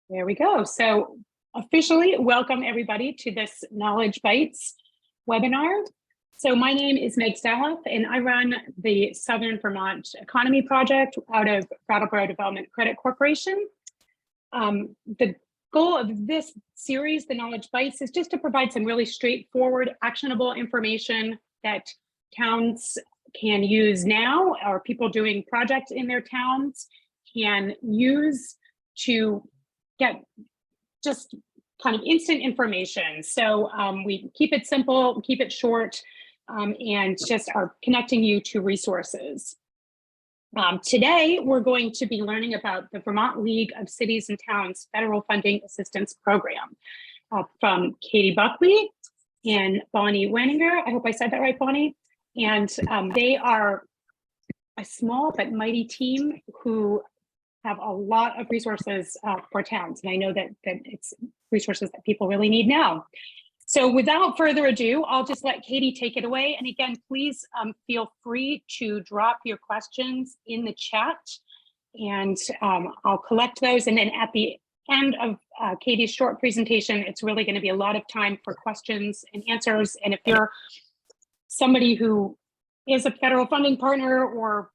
There we go. So officially welcome everybody to this Knowledge Bites webinar. So my name is Meg Staloff and I run the Southern Vermont Economy Project out of Brattleboro Development Credit Corporation. The goal of this series, the Knowledge Bites, is just to provide some really straightforward, actionable information that towns can use now, or people doing projects in their towns can use to get just kind of instant information. So we keep it simple, keep it short, and just are connecting you to resources. Today, we're going to be learning about the Vermont League of Cities and Towns Federal Funding Assistance Program from Katie Buckley and Bonnie Wenninger. I hope I said that right, Bonnie. And they are a small but mighty team who have a lot of resources for towns. And I know that it's resources that people really need now. So without further ado, I'll just let Katie take it away. And again, please feel free to drop your questions in the chat and I'll collect those. And then at the end of Katie's short presentation, it's really going to be a lot of time for questions and answers. And if you're somebody who is a federal funding partner or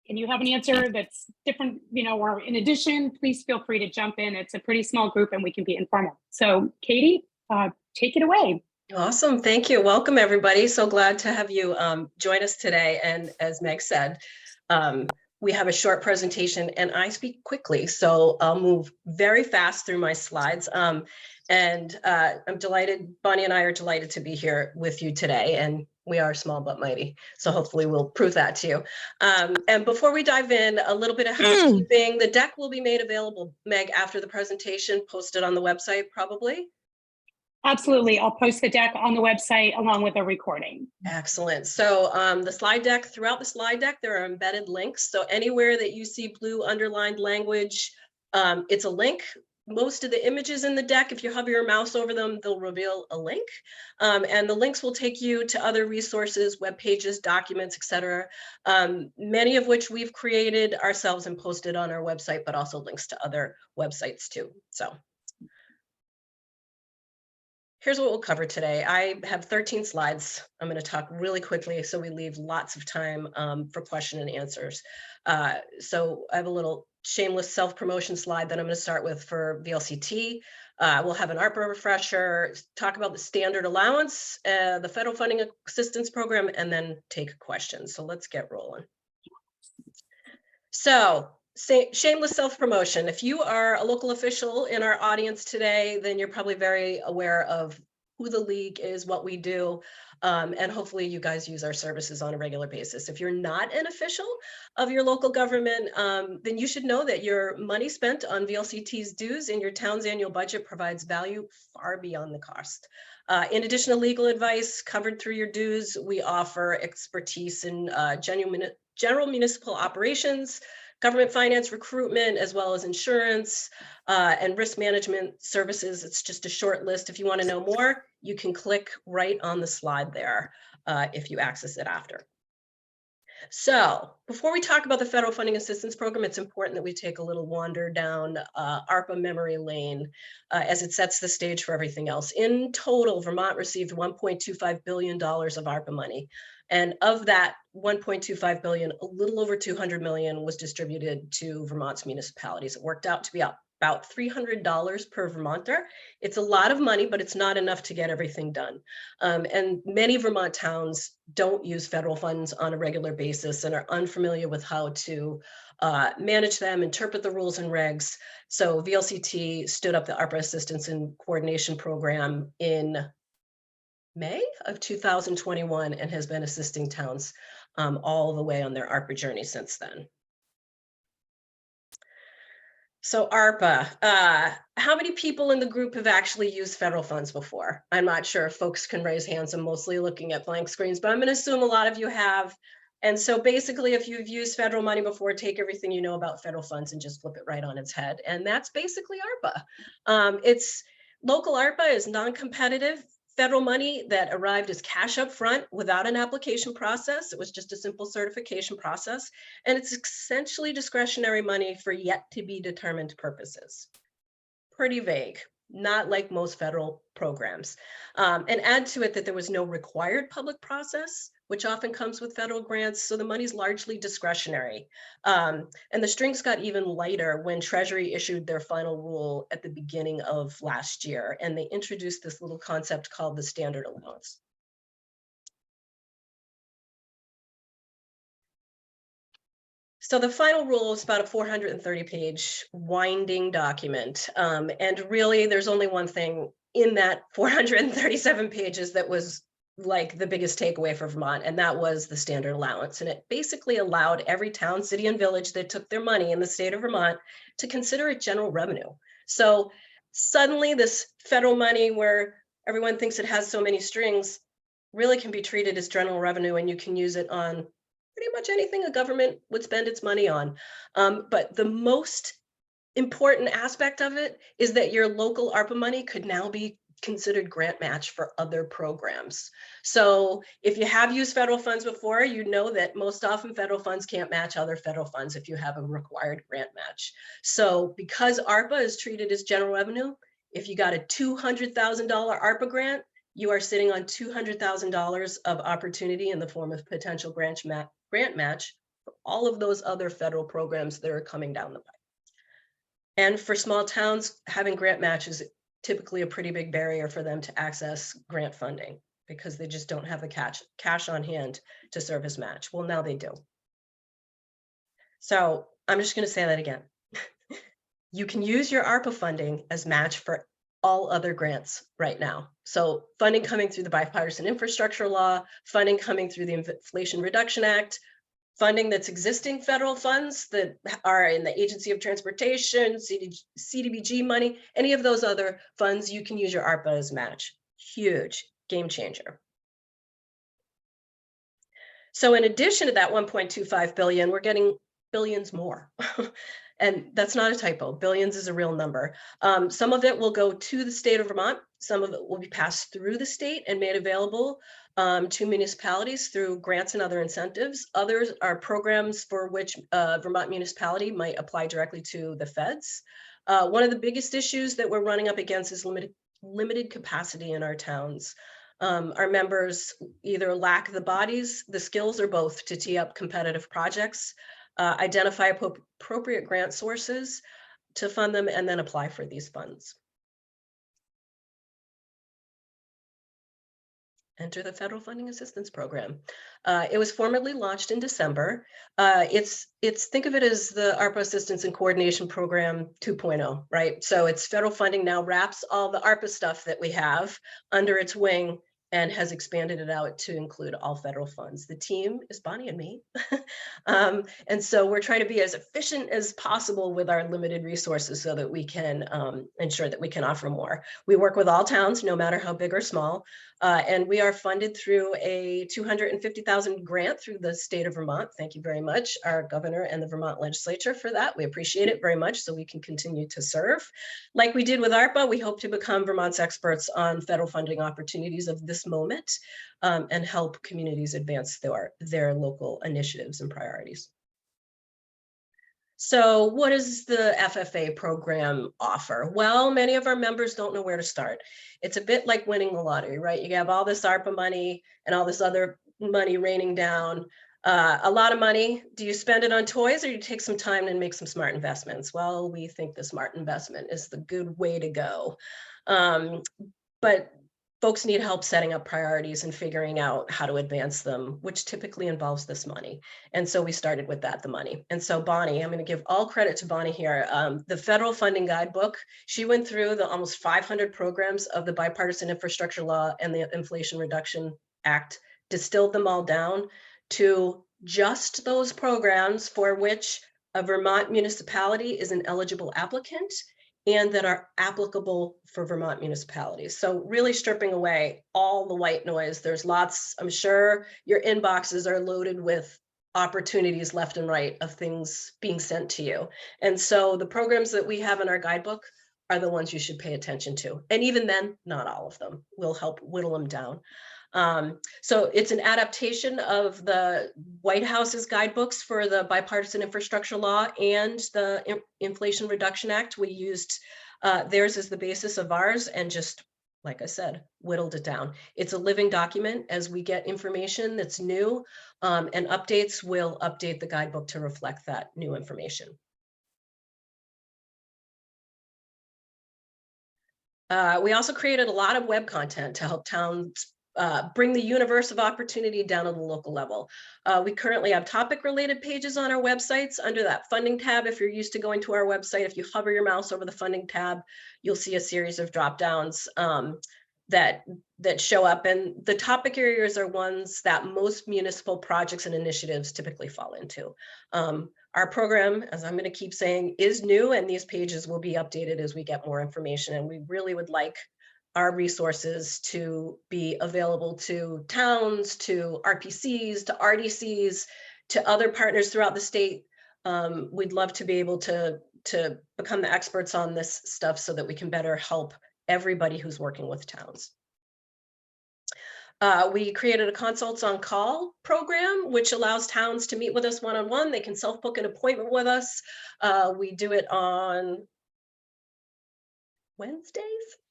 and you have an answer that's different, or in addition, please feel free to jump in. It's a pretty small group and we can be informal. So Katie, take it away. Awesome. Thank you. Welcome, everybody. So glad to have you join us today. And as Meg said, we have a short presentation and I speak quickly. So I'll move very fast through my slides. I'm delighted, Bonnie and I are delighted to be here with you today. And we are small but mighty. So hopefully we'll prove that to you. And before we dive in, a little bit of housekeeping. The deck will be made available, Meg, after the presentation, posted on the website probably. Absolutely. I'll post the deck on the website along with a recording. Excellent. So the slide deck, throughout the slide deck, there are embedded links. So anywhere that you see blue underlined language, it's a link. Most of the images in the deck, if you hover your mouse over them, they'll reveal a link. And the links will take you to other resources, web pages, documents, etc. Many of which we've created ourselves and posted on our website, but also links to other websites too. So here's what we'll cover today. I have 13 slides. I'm going to talk really quickly so we leave lots of time for question and answers. So I have a little shameless self-promotion slide that I'm going to start with for VLCT. We'll have an ARPA refresher, talk about the standard allowance, the federal funding assistance program, and then take questions. So let's get rolling. So shameless self-promotion. If you are a local official in our audience today, then you're probably very aware of who the league is, what we do, and hopefully you guys use our services on a regular basis. If you're not an official of your local government, then you should know that your money spent on VLCT's dues in your town's annual budget provides value far beyond the cost. In addition to legal advice covered through your dues, we offer expertise in general municipal operations, government finance, recruitment, as well as insurance and risk management services. It's just a short list. If you want to know more, you can click right on the slide there if you access it after. So before we talk about the federal funding assistance program, it's important that we take a little wander down ARPA memory lane as it sets the stage for everything else. In total, Vermont received $1.25 billion of ARPA money. And of that 1.25 billion, a little over 200 million was distributed to Vermont's municipalities. It worked out to be about $300 per Vermonter. It's a lot of money, but it's not enough to get everything done. And many Vermont towns don't use federal funds on a regular basis and are unfamiliar with how to manage them, interpret the rules and regs. So VLCT stood up the ARPA Assistance and Coordination Program in May of 2021 and has been assisting towns all the way on their ARPA journey since then. So ARPA, how many people in the group have actually used federal funds before? I'm not sure if folks can raise hands. I'm mostly looking at blank screens, but I'm going to assume a lot of you have. And so basically, if you've used federal money before, take everything you know about federal funds and just flip it right on its head. And that's basically ARPA. Local ARPA is non-competitive federal money that arrived as cash up front without an application process. It was just a simple certification process. And it's essentially discretionary money for yet to be determined purposes. pretty vague, not like most federal programs. And add to it that there was no required public process, which often comes with federal grants. So the money's largely discretionary. And the strings got even lighter when Treasury issued their final rule at the beginning of last year. And they introduced this little concept called the standard allowance. So the final rule is about a 430-page winding document. And really, there's only one thing in that 437 pages that was like the biggest takeaway for Vermont, and that was the standard allowance. And it basically allowed every town, city, and village that took their money in the state of Vermont to consider it general revenue. So suddenly this federal money, where everyone thinks it has so many strings, really can be treated as general revenue, and you can use it on pretty much anything a government would spend its money on. But the most important aspect of it is that your local ARPA money could now be considered grant match for other programs. So if you have used federal funds before, you know that most often federal funds can't match other federal funds if you have a required grant match. So because ARPA is treated as general revenue, if you got a $200,000 ARPA grant, you are sitting on $200,000 of opportunity in the form of potential grant match for all of those other federal programs that are coming down the pipe. And for small towns, having grant match is typically a pretty big barrier for them to access grant funding because they just don't have the cash on hand to serve as match. Well, now they do. So I'm just going to say that again. You can use your ARPA funding as match for all other grants right now. So funding coming through the bipartisan infrastructure law, funding coming through the Inflation Reduction Act, funding that's existing federal funds that are in the Agency of Transportation, CDBG money, any of those other funds, you can use your ARPA as match. Huge game changer. So in addition to that 1.25 billion, we're getting billions more. And that's not a typo. Billions is a real number. Some of it will go to the state of Vermont. Some of it will be passed through the state and made available to municipalities through grants and other incentives. Others are programs for which Vermont municipality might apply directly to the feds. One of the biggest issues that we're running up against is limited capacity in our towns. Our members either lack the bodies, the skills, or both to tee up competitive projects, identify appropriate grant sources to fund them, and then apply for these funds. Enter the Federal Funding Assistance Program. It was formally launched in December. Think of it as the ARPA Assistance and Coordination Program 2.0, right? So it's federal funding now wraps all the ARPA stuff that we have under its wing and has expanded it out to include all federal funds. The team is Bonnie and me. And so we're trying to be as efficient as possible with our limited resources so that we can ensure that we can offer more. We work with all towns, no matter how big or small, and we are funded through a $250,000 grant through the state of Vermont. Thank you very much, our governor and the Vermont legislature, for that. We appreciate it very much so we can continue to serve. Like we did with ARPA, we hope to become Vermont's experts on federal funding opportunities of this moment and help communities advance their local initiatives and priorities. So what does the FFA program offer? Well, many of our members don't know where to start. It's a bit like winning the lottery, right? You have all this ARPA money and all this other money raining down. A lot of money. Do you spend it on toys or do you take some time and make some smart investments? Well, we think the smart investment is the good way to go. But folks need help setting up priorities and figuring out how to advance them, which typically involves this money. And so we started with that, the money. And so Bonnie, I'm going to give all credit to Bonnie here. The federal funding guidebook, she went through the almost 500 programs of the bipartisan infrastructure law and the Inflation Reduction Act, distilled them all down to just those programs for which a Vermont municipality is an eligible applicant and that are applicable for Vermont municipalities. So really stripping away all the white noise. There's lots, I'm sure your inboxes are loaded with opportunities left and right of things being sent to you. And so the programs that we have in our guidebook are the ones you should pay attention to. And even then, not all of them. We'll help whittle them down. So it's an adaptation of the White House's guidebooks for the bipartisan infrastructure law and the Inflation Reduction Act. We used theirs as the basis of ours and just, like I said, whittled it down. It's a living document. As we get information that's new and updates, we'll update the guidebook to reflect that new information. We also created a lot of web content to help towns bring the universe of opportunity down to the local level. We currently have topic related pages on our websites under that funding tab. If you're used to going to our website, if you hover your mouse over the funding tab, you'll see a series of drop downs that show up, and the topic areas are ones that most municipal projects and initiatives typically fall into. Our program, as I'm going to keep saying, is new, and these pages will be updated as we get more information, and we really would like our resources to be available to towns, to RPCs, to RDCs, to other partners throughout the state. We'd love to be able to become the experts on this stuff so that we can better help everybody who's working with towns. We created a consults on call program, which allows towns to meet with us one-on-one. They can self-book an appointment with us. We do it on Wednesdays.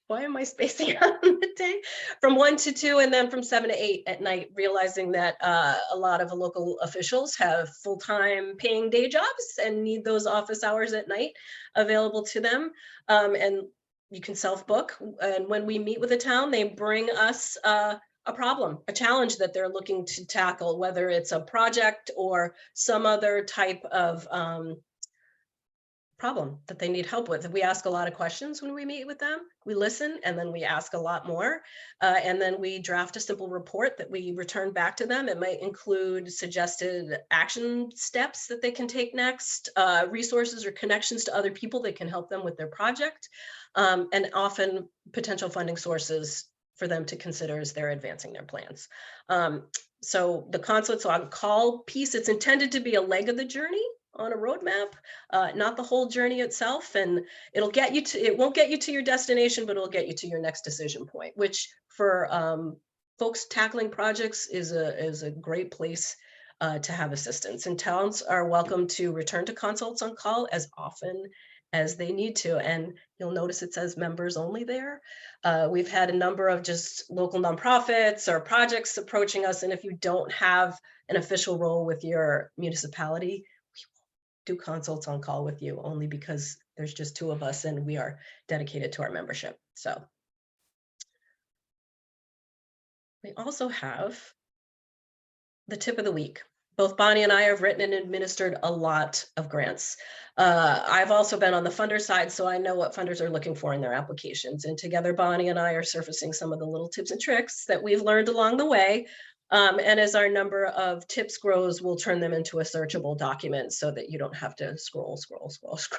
Why am I spacing out on the day? From 1 to 2 and then from 7 to 8 at night, realizing that a lot of local officials have full-time paying day jobs and need those office hours at night available to them. And you can self-book. And when we meet with a town, they bring us a problem, a challenge that they're looking to tackle, whether it's a project or some other type of problem that they need help with. We ask a lot of questions when we meet with them. We listen, and then we ask a lot more. And then we draft a simple report that we return back to them. It might include suggested action steps that they can take next, resources or connections to other people that can help them with their project, and often potential funding sources for them to consider as they're advancing their plans. So the consults on call piece, it's intended to be a leg of the journey on a roadmap, not the whole journey itself. And it'll get you to, it won't get you to your destination, but it'll get you to your next decision point, which for folks tackling projects is a great place to have assistance. And towns are welcome to return to consults on call as often as they need to. And you'll notice it says members only there. We've had a number of just local nonprofits or projects approaching us. And if you don't have an official role with your municipality, do consults on call with you, only because there's just 2 of us and we are dedicated to our membership. So we also have the tip of the week. Both Bonnie and I have written and administered a lot of grants. I've also been on the funder side, so I know what funders are looking for in their applications. And together, Bonnie and I are surfacing some of the little tips and tricks that we've learned along the way. And as our number of tips grows, we'll turn them into a searchable document so that you don't have to scroll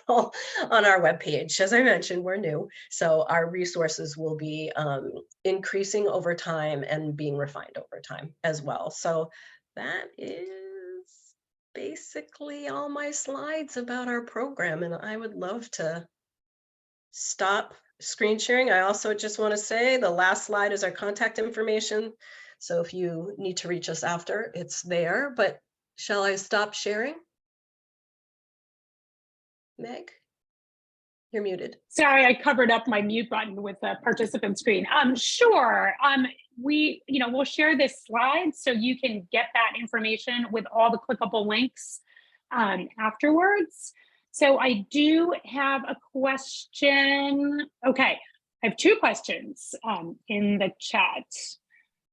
on our webpage. As I mentioned, we're new, so our resources will be increasing over time and being refined over time as well. So that is basically all my slides about our program, and I would love to stop screen sharing. I also just want to say the last slide is our contact information. So if you need to reach us after, it's there, but shall I stop sharing? Meg, you're muted. Sorry, I covered up my mute button with the participant screen. Sure. We'll share this slide so you can get that information with all the clickable links afterwards. So I do have a question. Okay, I have 2 questions in the chat.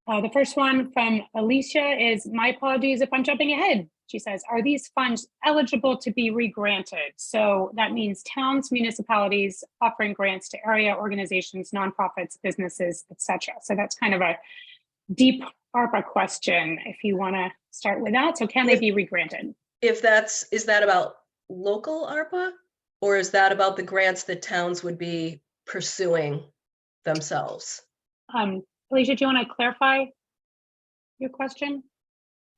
The first one from Alicia is, my apologies if I'm jumping ahead. She says, are these funds eligible to be regranted? So that means towns, municipalities offering grants to area organizations, nonprofits, businesses, etc. So that's kind of a deep ARPA question, if you want to start with that. So can they be regranted? Is that about local ARPA, or is that about the grants that towns would be pursuing themselves? Alicia, do you want to clarify your question?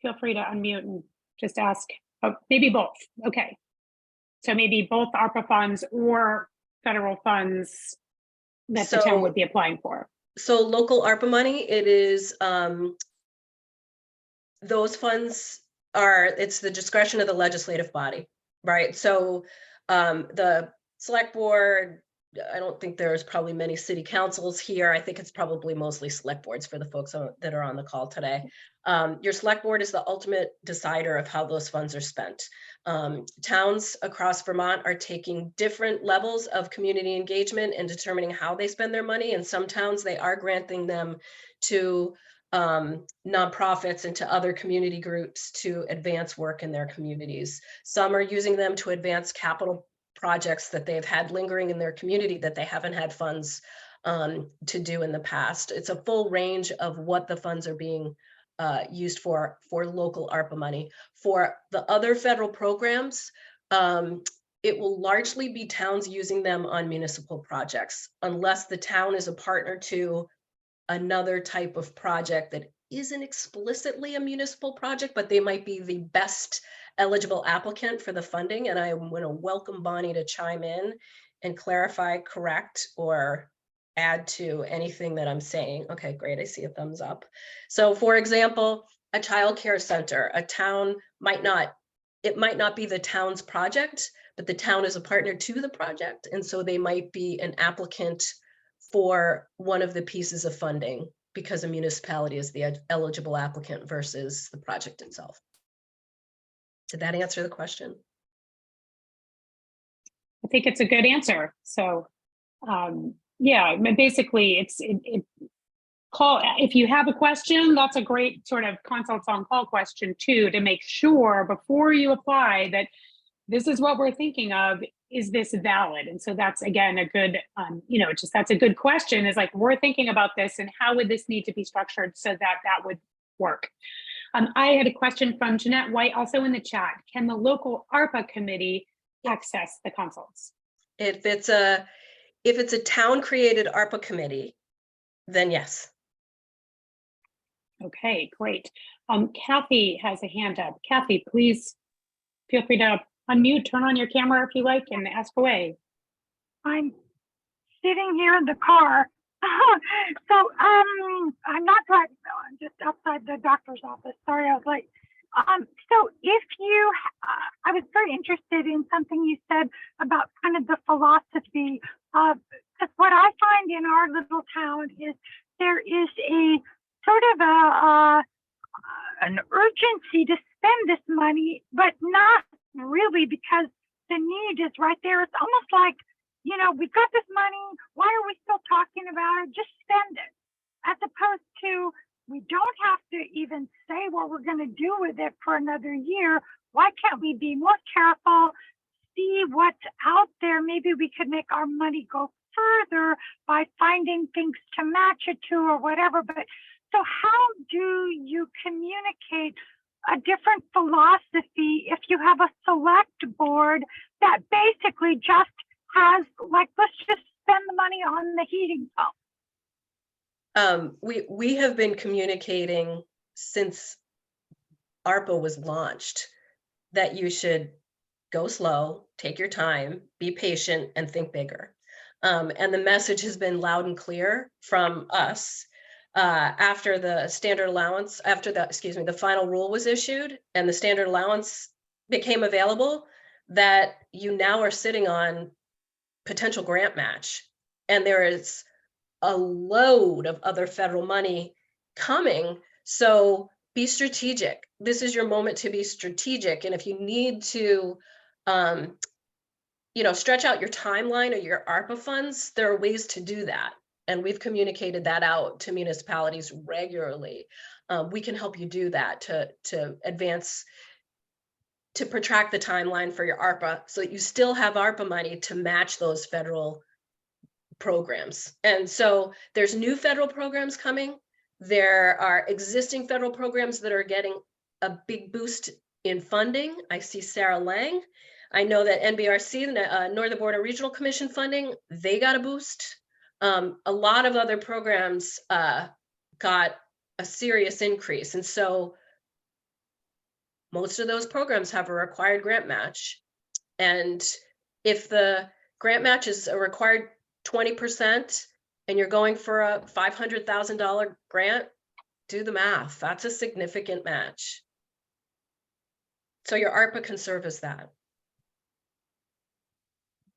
Feel free to unmute and just ask. Oh, maybe both. Okay. So maybe both ARPA funds or federal funds that the town would be applying for. So local ARPA money, it is, those funds are, it's the discretion of the legislative body, right? So the select board, I don't think there's probably many city councils here. I think it's probably mostly select boards for the folks that are on the call today. Your select board is the ultimate decider of how those funds are spent. Towns across Vermont are taking different levels of community engagement and determining how they spend their money. In some towns, they are granting them to nonprofits and to other community groups to advance work in their communities. Some are using them to advance capital projects that they've had lingering in their community that they haven't had funds to do in the past. It's a full range of what the funds are being used for local ARPA money. For the other federal programs, it will largely be towns using them on municipal projects, unless the town is a partner to another type of project that isn't explicitly a municipal project, but they might be the best eligible applicant for the funding. And I'm going to welcome Bonnie to chime in and clarify, correct, or add to anything that I'm saying. Okay, great. I see a thumbs up. So for example, a child care center, a town might not, it might not be the town's project, but the town is a partner to the project. And so they might be an applicant for one of the pieces of funding because a municipality is the eligible applicant versus the project itself. Did that answer the question? I think it's a good answer. So, yeah, but basically call, if you have a question, that's a great sort of consults on call question too, to make sure before you apply that this is what we're thinking of. Is this valid? And so that's, again, a good, that's a good question, is like, we're thinking about this and how would this need to be structured so that that would work? I had a question from Jeanette White, also in the chat. Can the local ARPA committee access the consults? If it's a town created ARPA committee, then yes. Okay, great. Kathy has a hand up. Kathy, please feel free to unmute, turn on your camera if you like, and ask away. I'm sitting here in the car. So I'm not driving though. I'm just outside the doctor's office. Sorry, I was late. So if you, I was very interested in something you said about kind of the philosophy of, because what I find in our little town is there is a sort of an urgency to spend this money, but not really, because the need is right there. It's almost like, we've got this money. Why are we still talking about it? Just spend it. As opposed to, we don't have to even say what we're going to do with it for another year. Why can't we be more careful, see what's out there? Maybe we could make our money go further by finding things to match it to or whatever. But so how do you communicate a different philosophy if you have a select board that basically just has, like, let's just spend the money on the heating pump? We have been communicating since ARPA was launched that you should go slow, take your time, be patient, and think bigger. And the message has been loud and clear from us. After the standard allowance, the final rule was issued and the standard allowance became available, that you now are sitting on potential grant match. And there is a load of other federal money coming. So be strategic. This is your moment to be strategic. And if you need to, stretch out your timeline or your ARPA funds, there are ways to do that. And we've communicated that out to municipalities regularly. We can help you do that to advance, to protract the timeline for your ARPA so that you still have ARPA money to match those federal programs. And so there's new federal programs coming. There are existing federal programs that are getting a big boost in funding. I see Sarah Lang. I know that NBRC, the Northern Border Regional Commission funding, they got a boost. A lot of other programs got a serious increase. And so most of those programs have a required grant match. And if the grant match is a required 20%, and you're going for a $500,000 grant, do the math. That's a significant match. So your ARPA can serve as that.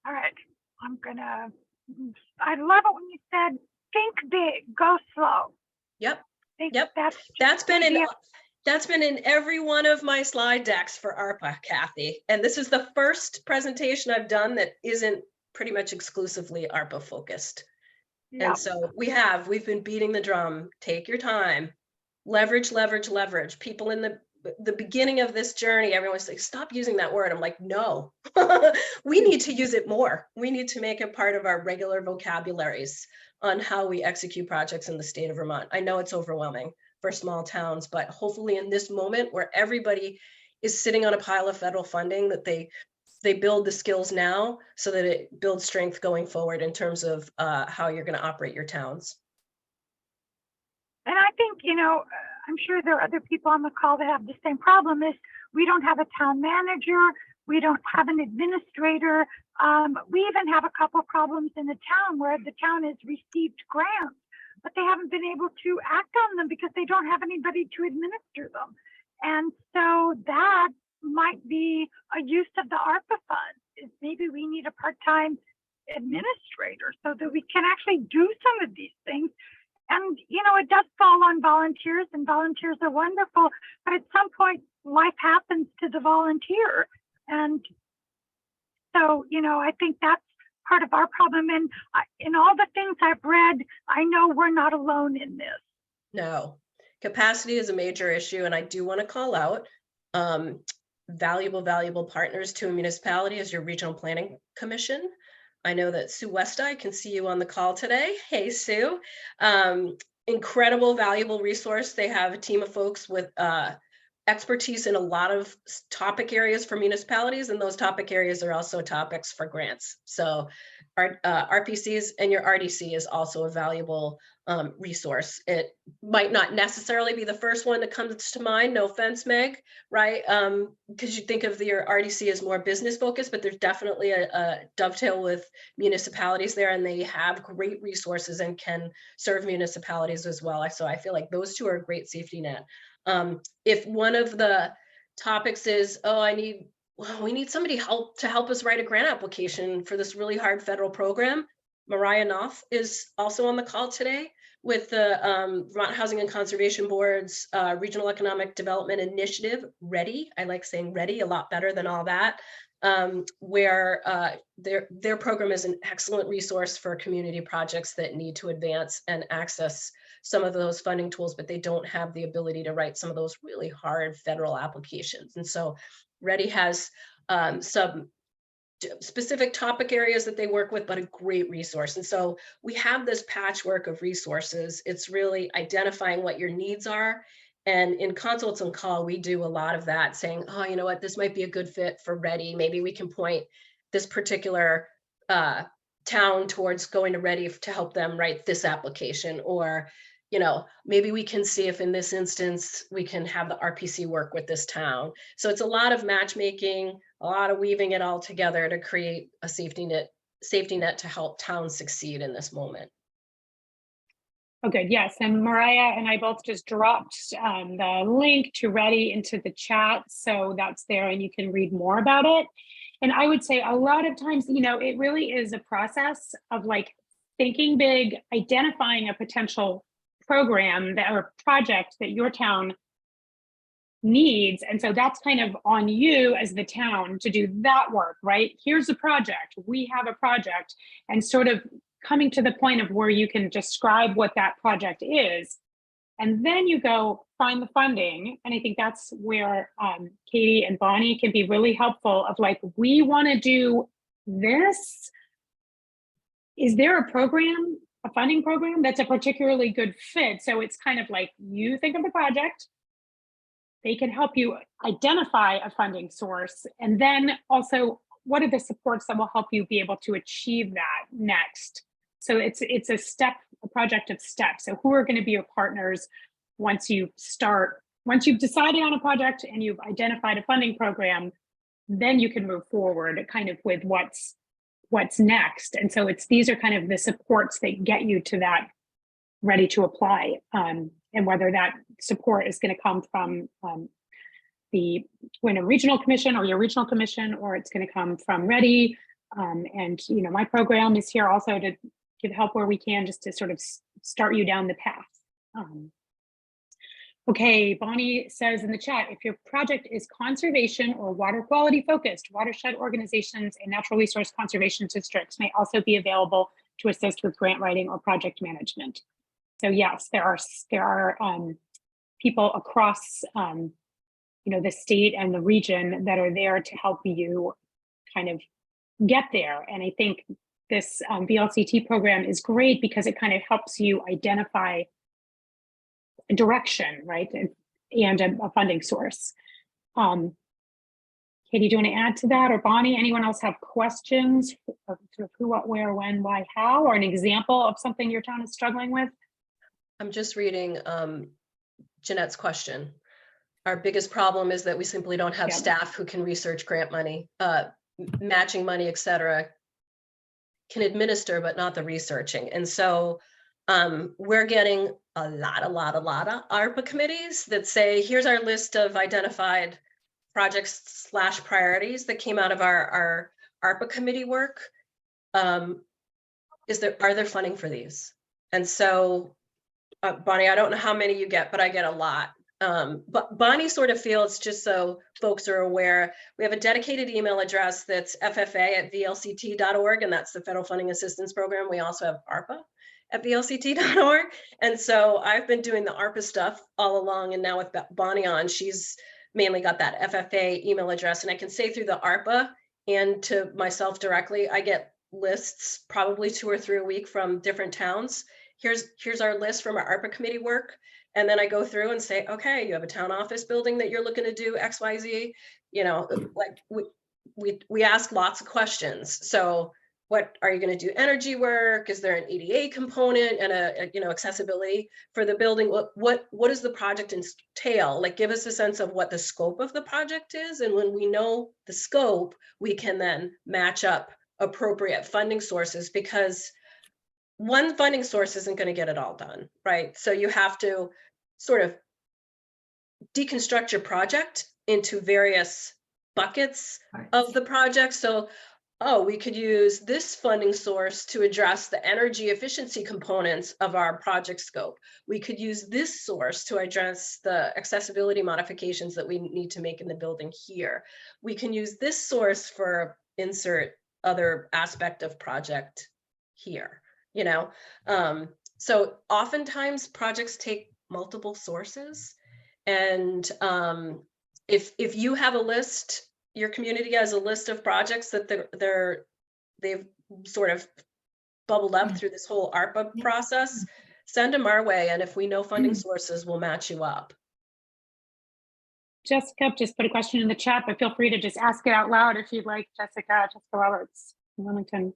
All right, I love it when you said, think big, go slow. Yep. Think Yep. That's been in every one of my slide decks for ARPA, Kathy. And this is the first presentation I've done that isn't pretty much exclusively ARPA focused. Yeah. And so we've been beating the drum. Take your time, leverage, leverage, leverage. People in the beginning of this journey, everyone's like, stop using that word. I'm like, no, we need to use it more. We need to make it part of our regular vocabularies on how we execute projects in the state of Vermont. I know it's overwhelming for small towns, but hopefully in this moment where everybody is sitting on a pile of federal funding, that they build the skills now so that it builds strength going forward in terms of how you're going to operate your towns. And I think, I'm sure there are other people on the call that have the same problem. Is we don't have a town manager, we don't have an administrator. We even have a couple of problems in the town where the town has received grants, but they haven't been able to act on them because they don't have anybody to administer them. And so that might be a use of the ARPA funds, is maybe we need a part-time administrator so that we can actually do some of these things. And, it does fall on volunteers, and volunteers are wonderful, but at some point life happens to the volunteer. And so, I think that's part of our problem. And in all the things I've read, I know we're not alone in this. No, capacity is a major issue. And I do want to call out valuable partners to a municipality as your regional planning commission. I know that Sue West, I can see you on the call today. Hey, Sue. Incredible, valuable resource. They have a team of folks with expertise in a lot of topic areas for municipalities, and those topic areas are also topics for grants. So our RPCs and your RDC is also a valuable resource. It might not necessarily be the first one that comes to mind, no offense, Meg, right? Because you think of your RDC as more business focused, but there's definitely a dovetail with municipalities there, and they have great resources and can serve municipalities as well. So I feel like those two are a great safety net. If one of the topics is, we need somebody to help us write a grant application for this really hard federal program. Mariah Knopf is also on the call today with the Vermont Housing and Conservation Board's Regional Economic Development Initiative, READY. I like saying READY a lot better than all that, where their program is an excellent resource for community projects that need to advance and access some of those funding tools, but they don't have the ability to write some of those really hard federal applications. And so READY has some specific topic areas that they work with, but a great resource. And so we have this patchwork of resources. It's really identifying what your needs are. And in Consults on Call, we do a lot of that, saying, oh, you know what, this might be a good fit for READY. Maybe we can point this particular town towards going to READY to help them write this application. Or, maybe we can see if in this instance, we can have the RPC work with this town. So it's a lot of matchmaking, a lot of weaving it all together to create a safety net to help towns succeed in this moment. Oh, good. Yes. And Mariah and I both just dropped the link to READY into the chat. So that's there and you can read more about it. And I would say a lot of times, it really is a process of like thinking big, identifying a potential program or project that your town needs. And so that's kind of on you as the town to do that work, right? Here's a project, we have a project, and sort of coming to the point of where you can describe what that project is. And then you go find the funding. And I think that's where Katie and Bonnie can be really helpful of like, we want to do this. Is there a program, a funding program that's a particularly good fit? So it's kind of like you think of the project, they can help you identify a funding source. And then also, what are the supports that will help you be able to achieve that next? So it's a project of steps. So who are going to be your partners once you've decided on a project and you've identified a funding program, then you can move forward kind of with what's what's next. And so these are kind of the supports that get you to that ready to apply. And whether that support is going to come from the Wyndham Regional Commission or your regional commission, or it's going to come from Ready. And, you know, my program is here also to give help where we can, just to sort of start you down the path. Okay, Bonnie says in the chat, if your project is conservation or water quality focused, watershed organizations and natural resource conservation districts may also be available to assist with grant writing or project management. So yes, there are people across you know, the state and the region that are there to help you kind of get there. And I think this VLCT program is great because it kind of helps you identify a direction, right? And a funding source. Katie, do you want to add to that? Or Bonnie, anyone else have questions of sort of who, what, where, when, why, how, or an example of something your town is struggling with? I'm just reading Jeanette's question. Our biggest problem is that we simply don't have staff who can research grant money, matching money, et cetera, can administer, but not the researching. And so we're getting a lot of ARPA committees that say, here's our list of identified projects / priorities that came out of our ARPA committee work. Are there funding for these? And so, Bonnie, I don't know how many you get, but I get a lot. But Bonnie sort of feels, just so folks are aware, we have a dedicated email address that's FFA@VLCT.org, and that's the Federal Funding Assistance Program. We also have ARPA@VLCT.org. And so I've been doing the ARPA stuff all along, and now with Bonnie on, she's mainly got that FFA email address. And I can say through the ARPA and to myself directly, I get lists probably 2 or 3 a week from different towns. Here's our list from our ARPA committee work. And then I go through and say, okay, you have a town office building that you're looking to do XYZ. You know, like we ask lots of questions. So what are you going to do? Energy work? Is there an EDA component and a you know, accessibility for the building? What does the project entail? Like, give us a sense of what the scope of the project is. And when we know the scope, we can then match up appropriate funding sources, because one funding source isn't going to get it all done, right? So you have to sort of deconstruct your project into various buckets of the project. So, oh, we could use this funding source to address the energy efficiency components of our project scope. We could use this source to address the accessibility modifications that we need to make in the building here. We can use this source for insert other aspect of project here. You know, so oftentimes projects take multiple sources, and if you have a list, your community has a list of projects that they've sort of bubbled up through this whole ARPA process, send them our way, and if we know funding sources, we'll match you up. Jessica just put a question in the chat, but feel free to just ask it out loud if you'd like. Jessica Roberts, Wilmington.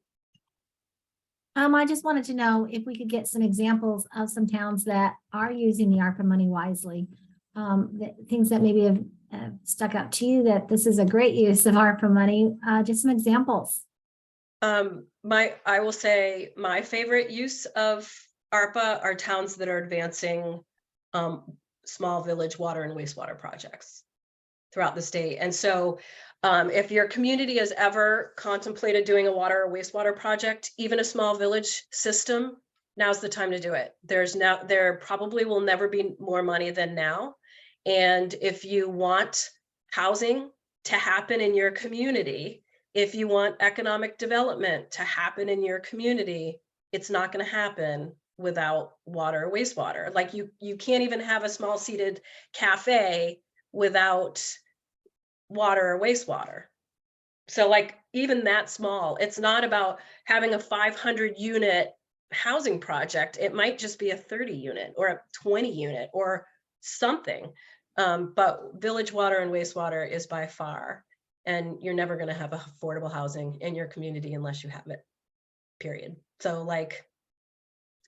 I just wanted to know if we could get some examples of some towns that are using the ARPA money wisely. Things that maybe have stuck out to you that this is a great use of ARPA money. Just some examples. I will say my favorite use of ARPA are towns that are advancing small village water and wastewater projects throughout the state. And so if your community has ever contemplated doing a water or wastewater project, even a small village system, now's the time to do it. There probably will never be more money than now. And if you want housing to happen in your community, if you want economic development to happen in your community, it's not going to happen without water or wastewater. Like you can't even have a small seated cafe without water or wastewater. So like even that small, it's not about having a 500 unit housing project. It might just be a 30 unit or a 20 unit or something. But village water and wastewater is by far, and you're never going to have affordable housing in your community unless you have it, period. So like,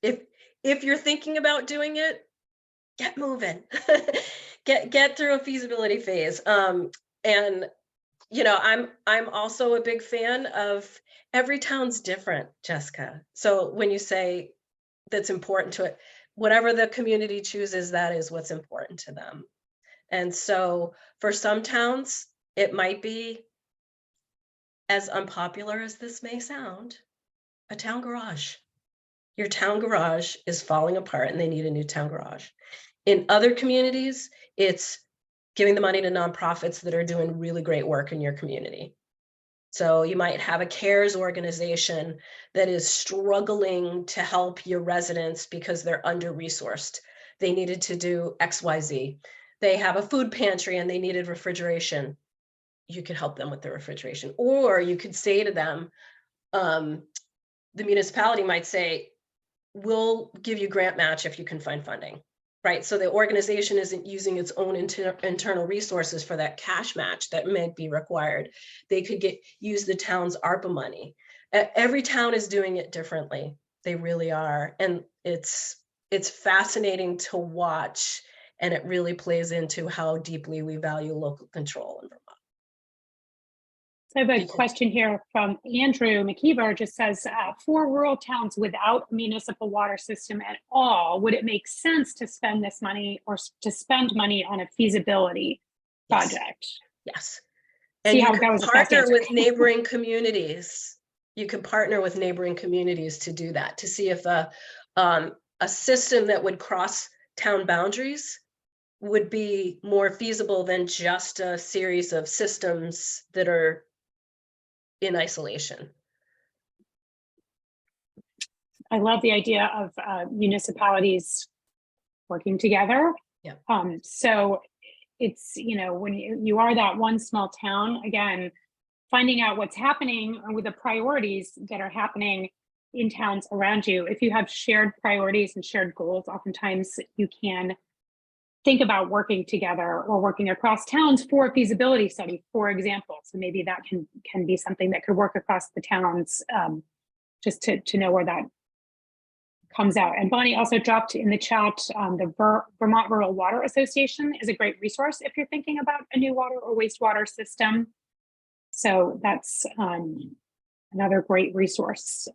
if you're thinking about doing it, get moving, get through a feasibility phase. And you know, I'm also a big fan of every town's different, Jessica. So when you say that's important to it, whatever the community chooses, that is what's important to them. And so for some towns, it might be, as unpopular as this may sound, a town garage. Your town garage is falling apart and they need a new town garage. In other communities, it's giving the money to nonprofits that are doing really great work in your community. So you might have a CARES organization that is struggling to help your residents because they're under-resourced. They needed to do XYZ. They have a food pantry and they needed refrigeration. You could help them with the refrigeration. Or you could say to them, the municipality might say, we'll give you grant match if you can find funding, right? So the organization isn't using its own internal resources for that cash match that may be required. They could use the town's ARPA money. Every town is doing it differently. They really are. And it's fascinating to watch, and it really plays into how deeply we value local control in Vermont. I have a question here from Andrew McKeever, just says, for rural towns without a municipal water system at all, would it make sense to spend this money or to spend money on a feasibility project? Yes. And you can partner with neighboring communities. You can partner with neighboring communities to do that, to see if a system that would cross town boundaries would be more feasible than just a series of systems that are in isolation. I love the idea of municipalities working together. Yeah. So it's, you know, when you are that one small town, again, finding out what's happening with the priorities that are happening in towns around you. If you have shared priorities and shared goals, oftentimes you can think about working together or working across towns for a feasibility study, for example. So maybe that can be something that could work across the towns, just to know where that comes out. And Bonnie also dropped in the chat, the Vermont Rural Water Association is a great resource if you're thinking about a new water or wastewater system. So that's another great resource.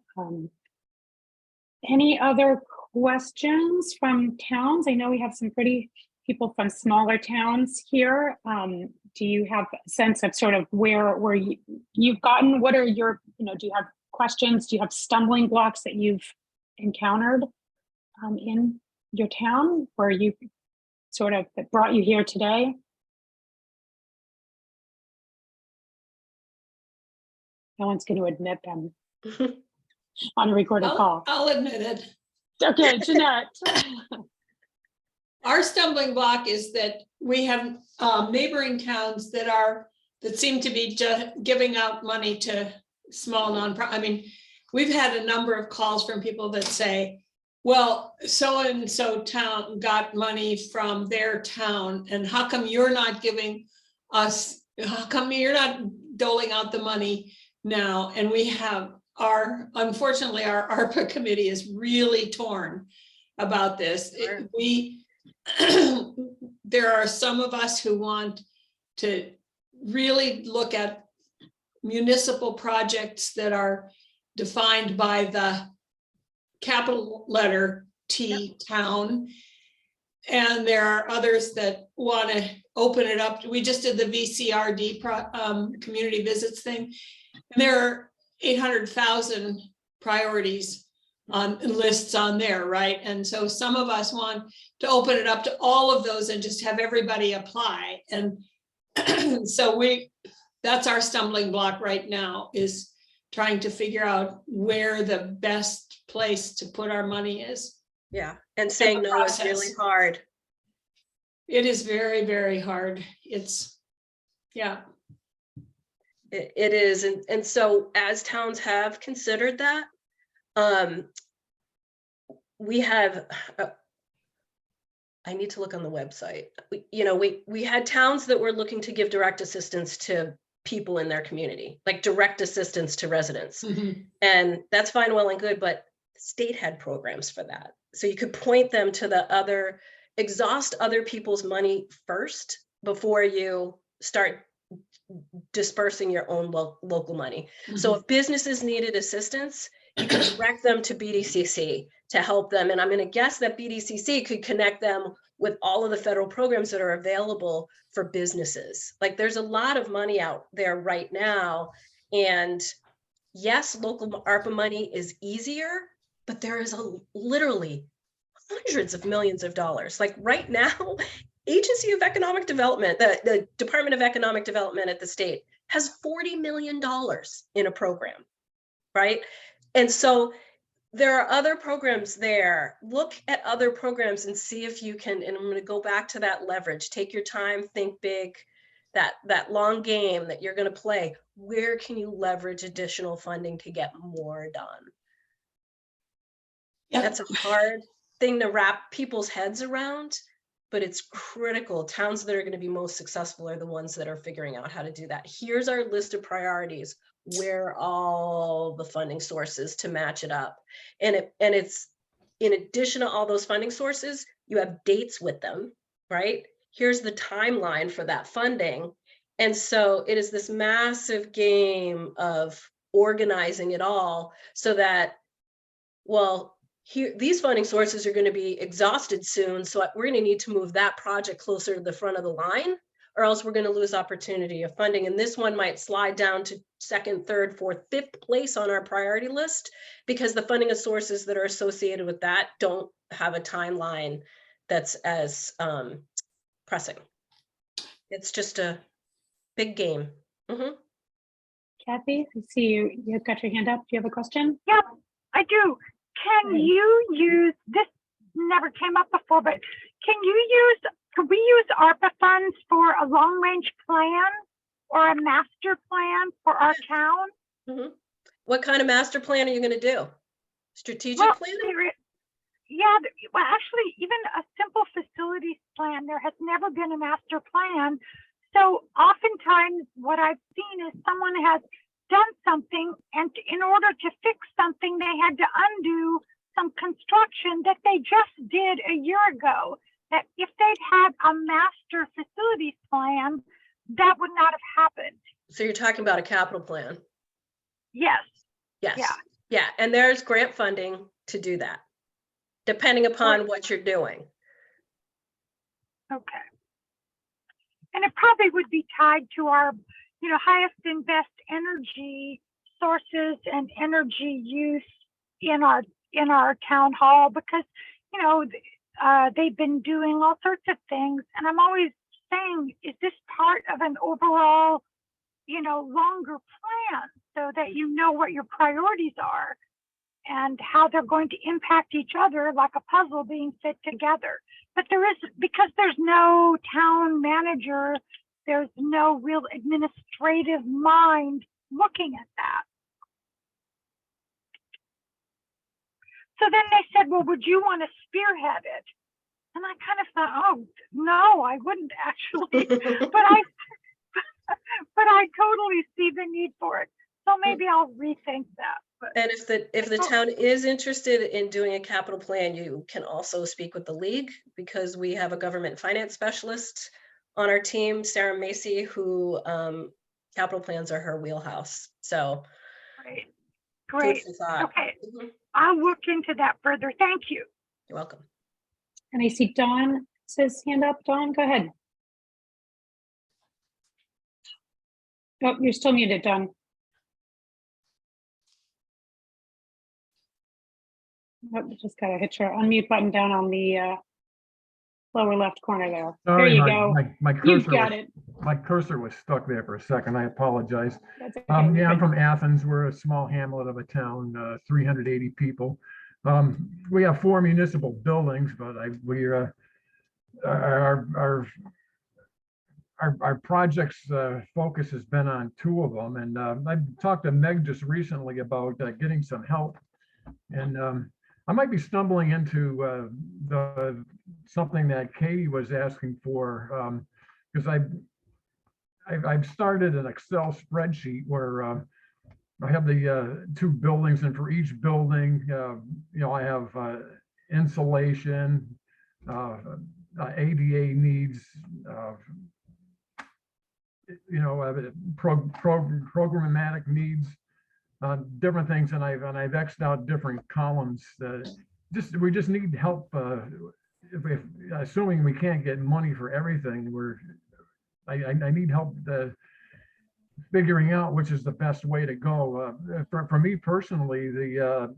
Any other questions from towns? I know we have some pretty people from smaller towns here. Do you have a sense of sort of where you've gotten? What are your, you know, do you have questions? Do you have stumbling blocks that you've encountered in your town where you sort of that brought you here today? No one's going to admit them on a recorded call. I'll admit it. Okay, Jeanette. Our stumbling block is that we have neighboring towns that seem to be just giving out money to small nonprofit. I mean, we've had a number of calls from people that say, well, so-and-so town got money from their town, and how come you're not giving us, how come you're not doling out the money now? And we have unfortunately, our ARPA committee is really torn about this. Sure. There are some of us who want to really look at municipal projects that are defined by the capital letter T, town. And there are others that want to open it up. We just did the VCRD community visits thing. And there are 800,000 priorities on lists on there, right? And so some of us want to open it up to all of those and just have everybody apply. And so that's our stumbling block right now, is trying to figure out where the best place to put our money is. Yeah, and saying no is really hard. It is very, very hard. It's, yeah. It is, and so as towns have considered that, we have, I need to look on the website. We had towns that were looking to give direct assistance to people in their community, like direct assistance to residents. Mm-hmm. And that's fine, well and good, but the state had programs for that. So you could point them to exhaust other people's money first before you start dispersing your own local money. So if businesses needed assistance, you can direct them to BDCC to help them. And I'm going to guess that BDCC could connect them with all of the federal programs that are available for businesses. Like there's a lot of money out there right now. And yes, local ARPA money is easier, but there is literally hundreds of millions of dollars. Like right now, Agency of Economic Development, the Department of Economic Development at the state has $40 million in a program, right? And so there are other programs there. Look at other programs and see if you can, and I'm going to go back to that leverage. Take your time, think big, that long game that you're going to play. Where can you leverage additional funding to get more done? Yep. That's a hard thing to wrap people's heads around, but it's critical. Towns that are going to be most successful are the ones that are figuring out how to do that. Here's our list of priorities. Where are all the funding sources to match it up? And it's in addition to all those funding sources, you have dates with them, right? Here's the timeline for that funding. And so it is this massive game of organizing it all so that, well, here, these funding sources are going to be exhausted soon. So we're going to need to move that project closer to the front of the line, or else we're going to lose opportunity of funding. And this one might slide down to second, third, fourth, fifth place on our priority list because the funding sources that are associated with that don't have a timeline that's as pressing. It's just a big game. Kathy, I see you've got your hand up. Do you have a question? Yeah, I do. Can you use, this never came up before, but can we use ARPA funds for a long range plan or a master plan for our town? What kind of master plan are you going to do? Strategic plan? Yeah, well, actually, even a simple facilities plan, there has never been a master plan. So oftentimes what I've seen is someone has done something, and in order to fix something, they had to undo some construction that they just did a year ago. That if they'd had a master facilities plan, that would not have happened. So you're talking about a capital plan? Yes. Yes. Yeah. Yeah. And there's grant funding to do that, depending upon what you're doing. Okay. And it probably would be tied to our, highest and best energy sources and energy use in our town hall, because, they've been doing all sorts of things. And I'm always saying, is this part of an overall, longer plan so that you know what your priorities are and how they're going to impact each other like a puzzle being fit together. But because there's no town manager, there's no real administrative mind looking at that. So then they said, well, would you want to spearhead it? And I kind of thought, oh, no, I wouldn't actually, but I totally see the need for it. So maybe I'll rethink that. But and if the town is interested in doing a capital plan, you can also speak with the league, because we have a government finance specialist on our team, Sarah Macy, who capital plans are her wheelhouse. So great. Okay, I'll look into that further. Thank you. You're welcome. And I see Dawn says hand up. Dawn, go ahead. Oh, you're still muted, Dawn. Oh, just gotta hit your unmute button down on the lower left corner there. Sorry, there you go. My You've cursor got it. My cursor was stuck there for a second. I apologize. That's okay. Yeah, I'm from Athens. We're a small hamlet of a town, 380 people. We have 4 municipal buildings, but our project's focus has been on 2 of them. And I talked to Meg just recently about getting some help. And I might be stumbling into something that Katie was asking for, because I've started an Excel spreadsheet where I have the 2 buildings, and for each building, I have insulation, ADA needs, you know, programmatic needs, different things, and I've X'd out different columns. We just need help. If assuming we can't get money for everything, I need help figuring out which is the best way to go. For me personally, the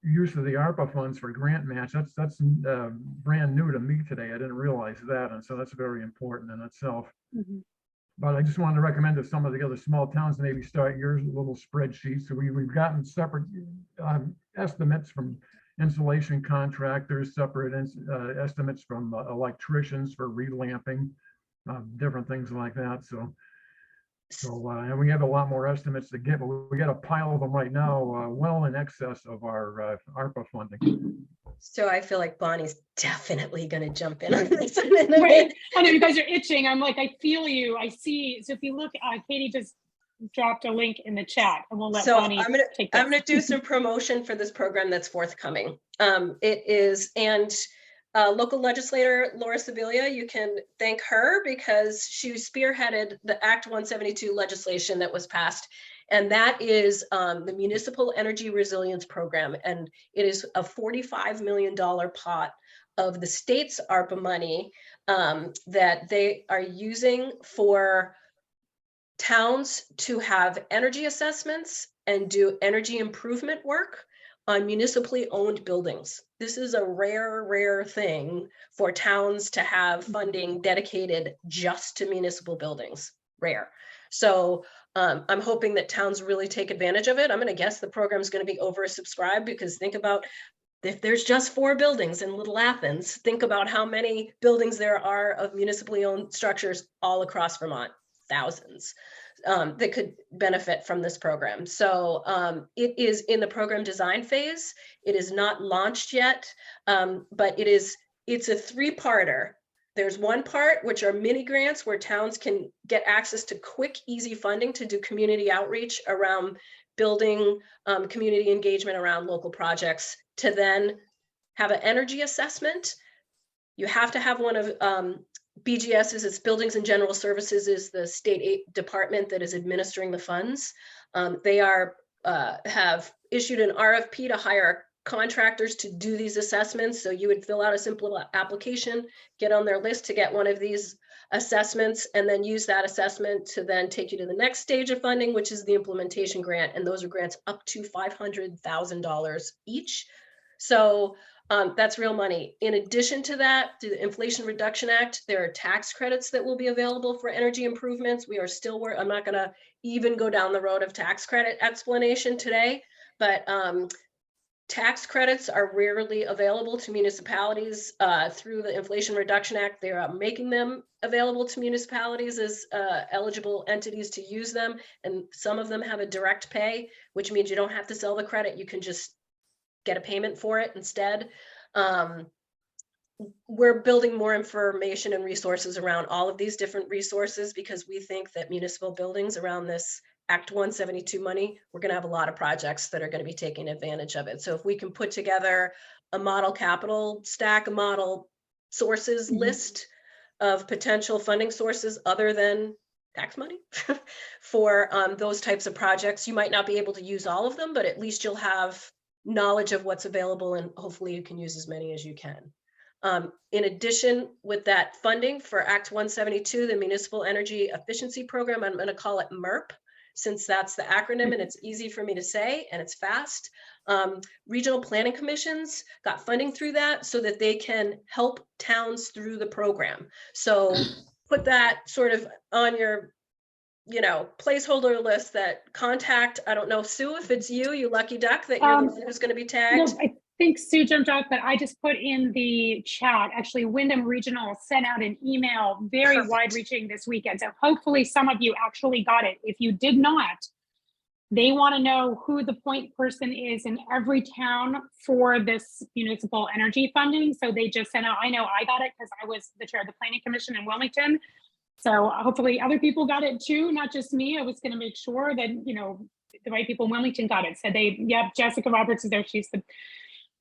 use of the ARPA funds for grant match, that's brand new to me today. I didn't realize that, and so that's very important in itself. But I just wanted to recommend that some of the other small towns maybe start your little spreadsheets. So we've gotten separate estimates from insulation contractors, separate estimates from electricians for relamping, different things like that. And we have a lot more estimates to get, but we got a pile of them right now, well in excess of our ARPA funding. So I feel like Bonnie's definitely going to jump in on this. Right. I know you guys are itching. I'm like, I feel you. I see. So if you look, Katie just dropped a link in the chat, and we'll let Bonnie take this. I'm going to do some promotion for this program that's forthcoming. It is, and local legislator Laura Sibilia, you can thank her because she spearheaded the Act 172 legislation that was passed. And that is the Municipal Energy Resilience Program. And it is a $45 million pot of the state's ARPA money that they are using for towns to have energy assessments and do energy improvement work on municipally owned buildings. This is a rare thing for towns to have funding dedicated just to municipal buildings, rare. So I'm hoping that towns really take advantage of it. I'm going to guess the program is going to be oversubscribed because think about if there's just 4 buildings in Little Athens, think about how many buildings there are of municipally owned structures all across Vermont, thousands that could benefit from this program. So it is in the program design phase. It is not launched yet, but it's a 3-parter. There's one part, which are mini grants where towns can get access to quick, easy funding to do community outreach around building community engagement around local projects, to then have an energy assessment. You have to have one of BGS's, it's Buildings and General Services, is the state department that is administering the funds. They have issued an RFP to hire contractors to do these assessments. So you would fill out a simple application, get on their list to get one of these assessments, and then use that assessment to then take you to the next stage of funding, which is the implementation grant. And those are grants up to $500,000 each. So that's real money. In addition to that, through the Inflation Reduction Act, there are tax credits that will be available for energy improvements. We are still I'm not going to even go down the road of tax credit explanation today, but tax credits are rarely available to municipalities through the Inflation Reduction Act. They are making them available to municipalities as eligible entities to use them. And some of them have a direct pay, which means you don't have to sell the credit. You can just get a payment for it instead. We're building more information and resources around all of these different resources because we think that municipal buildings around this Act 172 money, we're going to have a lot of projects that are going to be taking advantage of it. So if we can put together a model capital stack, a model sources list of potential funding sources other than tax money for those types of projects, you might not be able to use all of them, but at least you'll have knowledge of what's available, and hopefully you can use as many as you can. In addition, with that funding for Act 172, the Municipal Energy Efficiency Program, I'm going to call it MERP, since that's the acronym and it's easy for me to say and it's fast. Regional planning commissions got funding through that so that they can help towns through the program. So put that sort of on your placeholder list, that contact, I don't know, Sue, if it's you lucky duck, that you're the one who's going to be tagged. No, I think Sue jumped off, but I just put in the chat, actually Wyndham Regional sent out an email, very Perfect. wide reaching this weekend. So hopefully some of you actually got it. If you did not, they want to know who the point person is in every town for this municipal energy funding. So they just sent out, I know I got it because I was the chair of the Planning Commission in Wilmington. So hopefully other people got it too, not just me. I was going to make sure that, the right people in Wilmington got it. So Jessica Roberts is there. She's the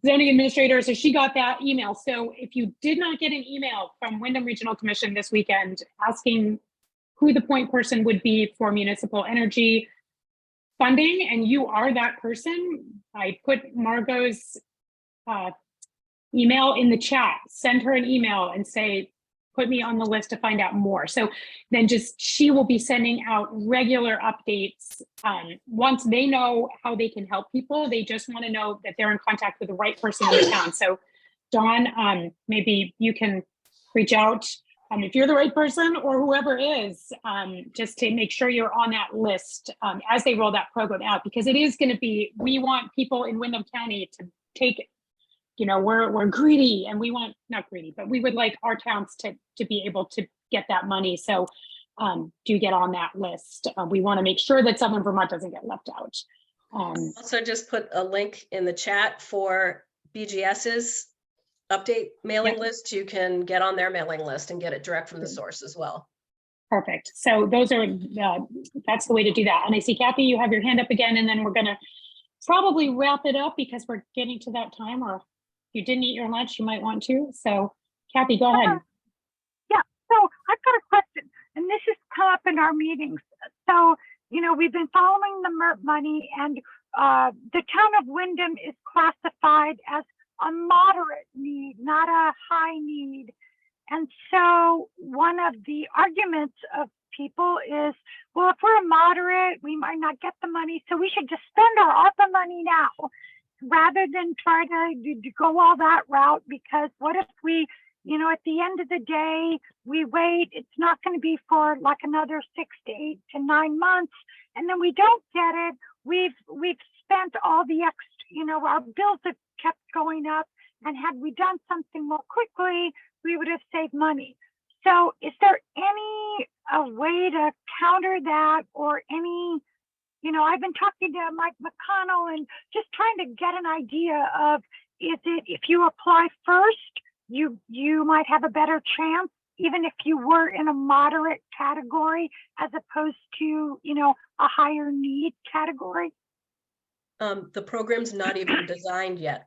zoning administrator. So she got that email. So if you did not get an email from Wyndham Regional Commission this weekend asking who the point person would be for municipal energy funding, and you are that person, I put Margot's email in the chat. Send her an email and say, put me on the list to find out more. So then she will be sending out regular updates. Once they know how they can help people, they just want to know that they're in contact with the right person in the town. So Dawn, maybe you can reach out if you're the right person or whoever is, just to make sure you're on that list as they roll that program out, because it is going to be, we want people in Windham County to take it. You know, we're greedy, and we want, not greedy, but we would like our towns to be able to get that money. So do get on that list. We want to make sure that Southern Vermont doesn't get left out. Also just put a link in the chat for BGS's update mailing list. You can get on their mailing list and get it direct from the source as well. Perfect. So those are, that's the way to do that. And I see Kathy, you have your hand up again, and then we're going to probably wrap it up because we're getting to that time, or if you didn't eat your lunch, you might want to. So Kathy, go ahead. Yeah, so I've got a question, and this has come up in our meetings. So, you know, we've been following the MERP money, and the town of Windham is classified as a moderate need, not a high need. And so one of the arguments of people is, well, if we're a moderate, we might not get the money, so we should just spend our ARPA money now rather than try to go all that route, because what if we, you know, at the end of the day, we wait, it's not going to be for like another 6 to 8 to 9 months, and then we don't get it. We've spent all the extra, you know, our bills have kept going up, and had we done something more quickly, we would have saved money. So is there any way to counter that, or any, you know, I've been talking to Mike McConnell and just trying to get an idea of, is it, if you apply first, you might have a better chance, even if you were in a moderate category, as opposed to, you know, a higher need category? The program's not even designed yet.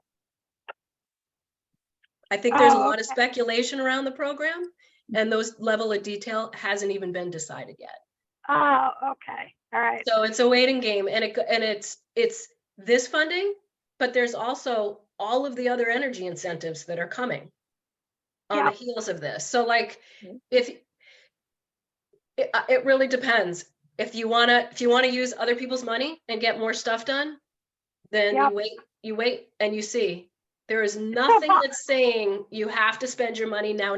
I think there's a lot of speculation around the program, and those level of detail hasn't even been decided yet. Oh, okay. All right. So it's a waiting game, and it's this funding, but there's also all of the other energy incentives that are coming on the heels of this. So like, if it really depends. If you wanna use other people's money and get more stuff done, then you wait and you see. There is nothing that's saying you have to spend your money now.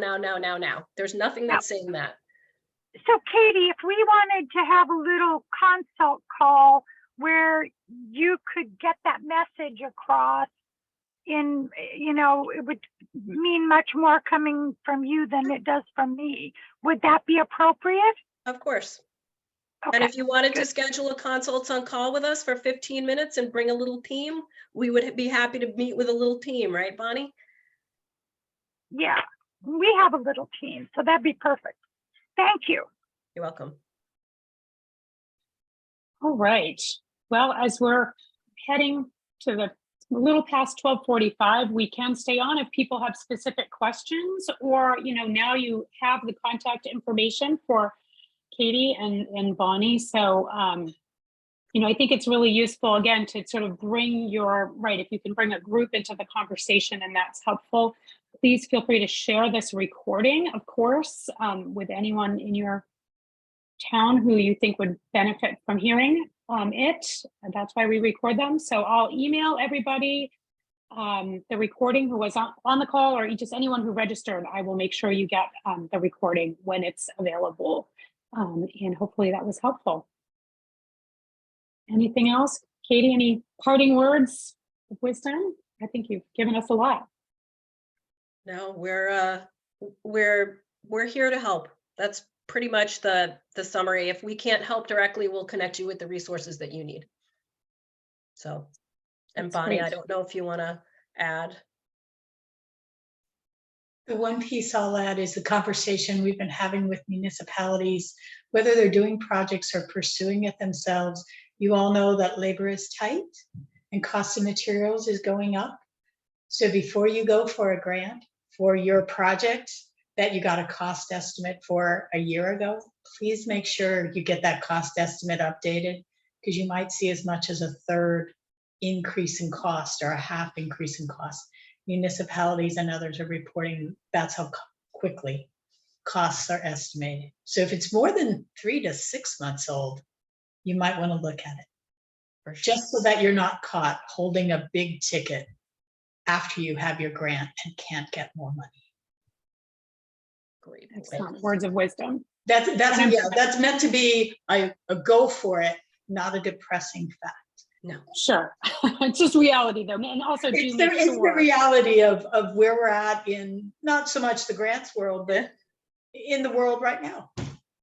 There's nothing that's saying that. So Katie, if we wanted to have a little consult call where you could get that message across in, you know, it would mean much more coming from you than it does from me. Would that be appropriate? Of course. Okay. And if you wanted to schedule a consults on call with us for 15 minutes and bring a little team, we would be happy to meet with a little team, right, Bonnie? Yeah, we have a little team, so that'd be perfect. Thank you. You're welcome. All right. Well, as we're heading to the little past 12:45, we can stay on if people have specific questions, or, you know, now you have the contact information for Katie and Bonnie. So, you know, I think it's really useful, again, to sort of bring if you can bring a group into the conversation, and that's helpful. Please feel free to share this recording, of course, with anyone in your town who you think would benefit from hearing it. And that's why we record them. So I'll email everybody the recording who was on the call, or just anyone who registered. I will make sure you get the recording when it's available. And hopefully that was helpful. Anything else? Katie, any parting words of wisdom? I think you've given us a lot. No, we're here to help. That's pretty much the summary. If we can't help directly, we'll connect you with the resources that you need. So, and That's Bonnie, great. I don't know if you want to add. The one piece I'll add is the conversation we've been having with municipalities, whether they're doing projects or pursuing it themselves. You all know that labor is tight and cost of materials is going up. So before you go for a grant for your project, that you got a cost estimate for a year ago, please make sure you get that cost estimate updated, because you might see as much as a third increase in cost or a half increase in cost. Municipalities and others are reporting that's how quickly costs are estimated. So if it's more than 3 to 6 months old, you might want to look at it, just so that you're not caught holding a big ticket after you have your grant and can't get more money. Great. Excellent words of wisdom. That's meant to be a go for it, not a depressing fact. No. Sure. It's just reality though. And also do It's make the sure. reality of where we're at in not so much the grants world, but in the world right now.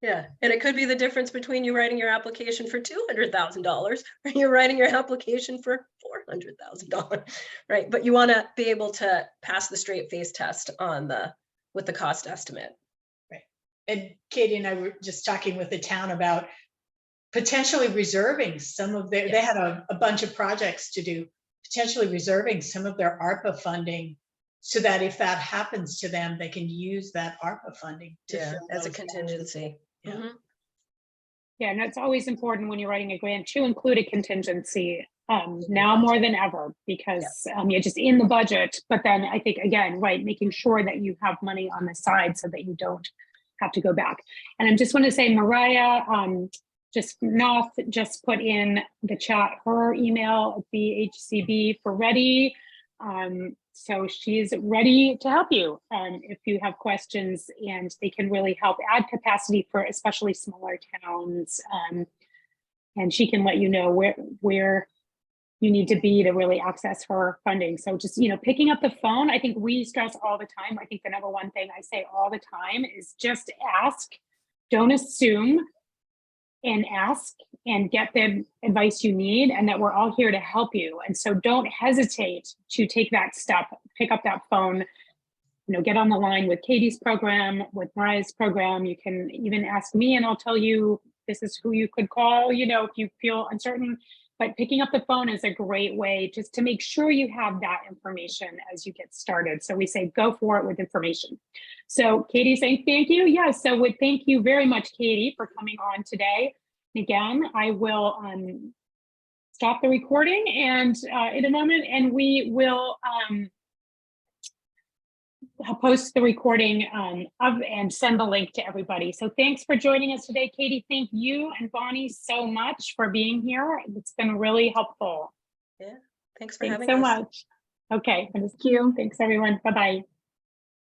Yeah, and it could be the difference between you writing your application for $200,000 or you're writing your application for $400,000, right? But you want to be able to pass the straight face test with the cost estimate. Right. And Katie and I were just talking with the town about potentially reserving some of their, they had a bunch of projects to do, potentially reserving some of their ARPA funding so that if that happens to them, they can use that ARPA funding to fill as a those gaps. contingency. Yeah. Mhm. Yeah, and it's always important when you're writing a grant to include a contingency now more than ever, because you're just in the budget. But then I think, again, right, making sure that you have money on the side so that you don't have to go back. And I just want to say, Mariah North just put in the chat her email at the HCB for ready. So she's ready to help you if you have questions, and they can really help add capacity for especially smaller towns. And she can let you know where you need to be to really access her funding. So just, picking up the phone, I think we stress all the time. I think the number one thing I say all the time is just ask, don't assume, and ask and get the advice you need, and that we're all here to help you. And so don't hesitate to take that step, pick up that phone, get on the line with Katie's program, with Mariah's program. You can even ask me and I'll tell you this is who you could call, if you feel uncertain. But picking up the phone is a great way just to make sure you have that information as you get started. So we say, go for it with information. So Katie saying thank you. Yes, so thank you very much, Katie, for coming on today. Again, I will stop the recording and in a moment, and we will post the recording and send the link to everybody. So thanks for joining us today, Katie. Thank you and Bonnie so much for being here. It's been really helpful. Yeah, thanks for having so us. much. Okay, thank you. Thanks everyone. Bye-bye.